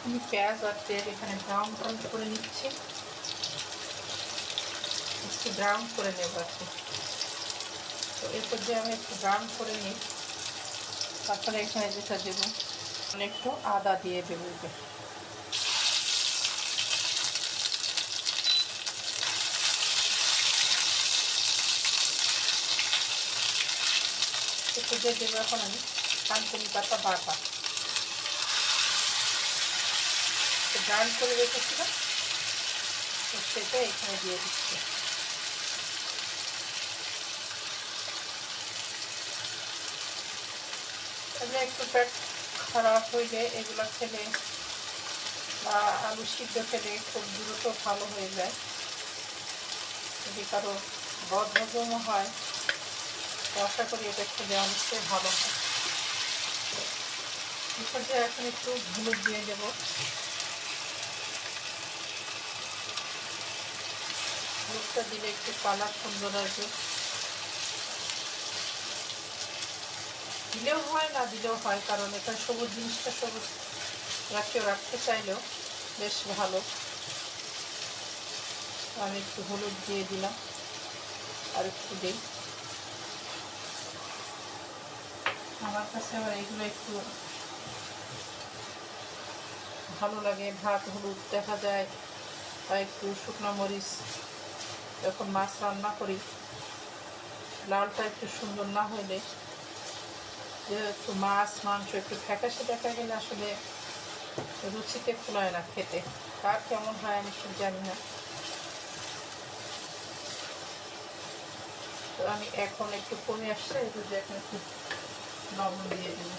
আমি পেঁয়াজ আর তেল এখানে ব্রাউন করে নিচ্ছি, একটু ব্রাউন করে নেব আর কি। তো এরপর যে আমি একটু ব্রাউন করে নিই, তারপরে এখানে যেটা দেবো একটু আদা দিয়ে দেবো। একটু দিয়ে দেবো এখন আমি থানকুনি পাতা বাটা ব্রাউন করে রেখেছিলাম, সেটা এখানে দিয়ে দিচ্ছি। একটু পেট খারাপ হয়ে যায় এগুলো খেলে, বা আলু সিদ্ধ খেলে খুব দ্রুত ভালো হয়ে যায়। যদি কারো বদহজমও হয়, তো আশা করি এটা খেলে অনেকটাই ভালো হয়। এরপর যে এখন একটু হলুদ দিয়ে দেবো। হলুদটা দিলে একটু কালার সুন্দর আসবে। দিলেও হয়, না দিলেও হয়, কারণ এটা সবুজ জিনিসটা সবুজ রাখতে চাইলেও বেশ ভালো। আমি একটু হলুদ দিয়ে দিলাম, আর একটু দিই। আমার কাছে আবার এগুলো একটু ভালো লাগে। ভাত হলুদ দেখা যায়, বা একটু শুকনো মরিচ যখন মাছ রান্না করি, লালটা একটু সুন্দর না হলে, একটু মাছ মাংস একটু ফ্যাকাশে দেখা গেলে আসলে রুচিতে কুলায় না খেতে। কার কেমন হয় আমি ঠিক জানি না। তো আমি এখন একটু কমে আসছে, যে এখন একটু লবণ দিয়ে দেবো।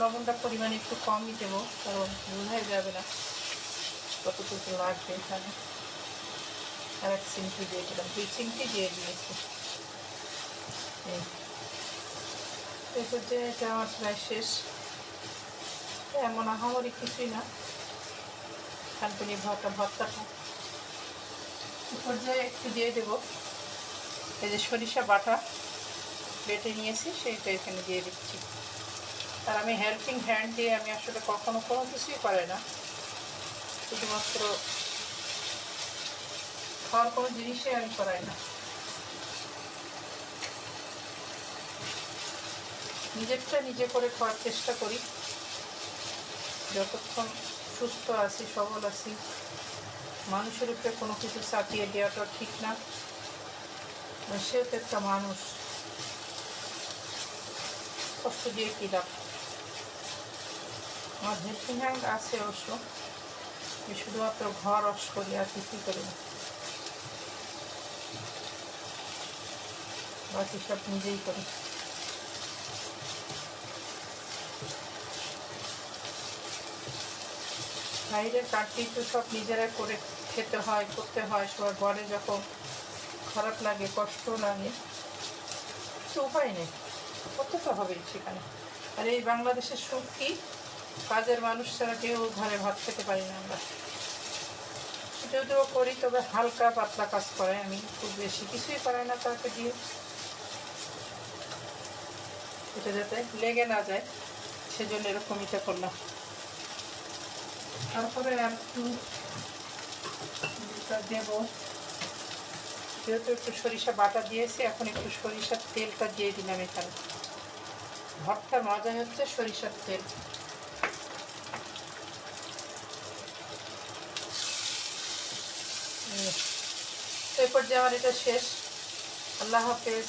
লবণটা পরিমাণে একটু কমই দেবো, কারণ বোঝাই যাবে না কতটুকু লাগবে এখানে। আর 1 চিমটি দিয়ে দিলাম, 2 চিমটি দিয়ে দিয়েছি। এরপর যে এটা আমার প্রায় শেষ। এমন আহামরি কিছুই না, থানকুনি ভর্তাটা। এরপর যে একটু দিয়ে দেবো এই যে সরিষা বাটা বেটে নিয়েছি, সেইটা এখানে দিয়ে দিচ্ছি। আর আমি হেল্পিং হ্যান্ড দিয়ে আমি আসলে কখনো কোনো কিছুই পারি না, শুধুমাত্র খাওয়ার কোনো জিনিসই আমি করাই না। নিজেরটা নিজে করে খাওয়ার চেষ্টা করি, যতক্ষণ সুস্থ আছি সবল আছি। মানুষের উপরে কোনো কিছু চাপিয়ে দেওয়াটা ঠিক না, সেও তো একটা মানুষ, কষ্ট দিয়ে কী লাভ। আমার হেল্পিং হ্যান্ড আছে অবশ্য, আমি শুধুমাত্র ঘর ওয়াশ করি আর কিছুই করি না, বাকি সব নিজেই করি। বাইরের কাটতেই তো সব নিজেরা করে খেতে হয়, করতে হয়। সবার ঘরে যখন খারাপ লাগে, কষ্ট লাগে, তো উপায় নেই, করতে তো হবেই সেখানে। আর এই বাংলাদেশের সুখ কি, কাজের মানুষ ছাড়া কেউ ঘরে ভাত খেতে পারি না আমরা। যদিও করি, তবে হালকা পাতলা কাজ করে, আমি খুব বেশি কিছুই পারি না তাকে দিয়ে, এটা যাতে লেগে না যায় সেজন্য এরকম এটা করলাম। তারপরে আর একটু দেবো, যেহেতু একটু সরিষা বাটা দিয়েছি, এখন একটু সরিষার তেলটা দিয়ে দিলাম এখানে। ভর্তার মজা হচ্ছে সরিষার তেল। এরপর যে আমার এটা শেষ। আল্লাহ হাফেজ।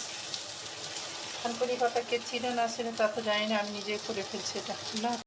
থানকুনি পাতা কে চিনে না চিনে তা তো জানি না, আমি নিজেই করে ফেলছি এটা। আল্লাহ।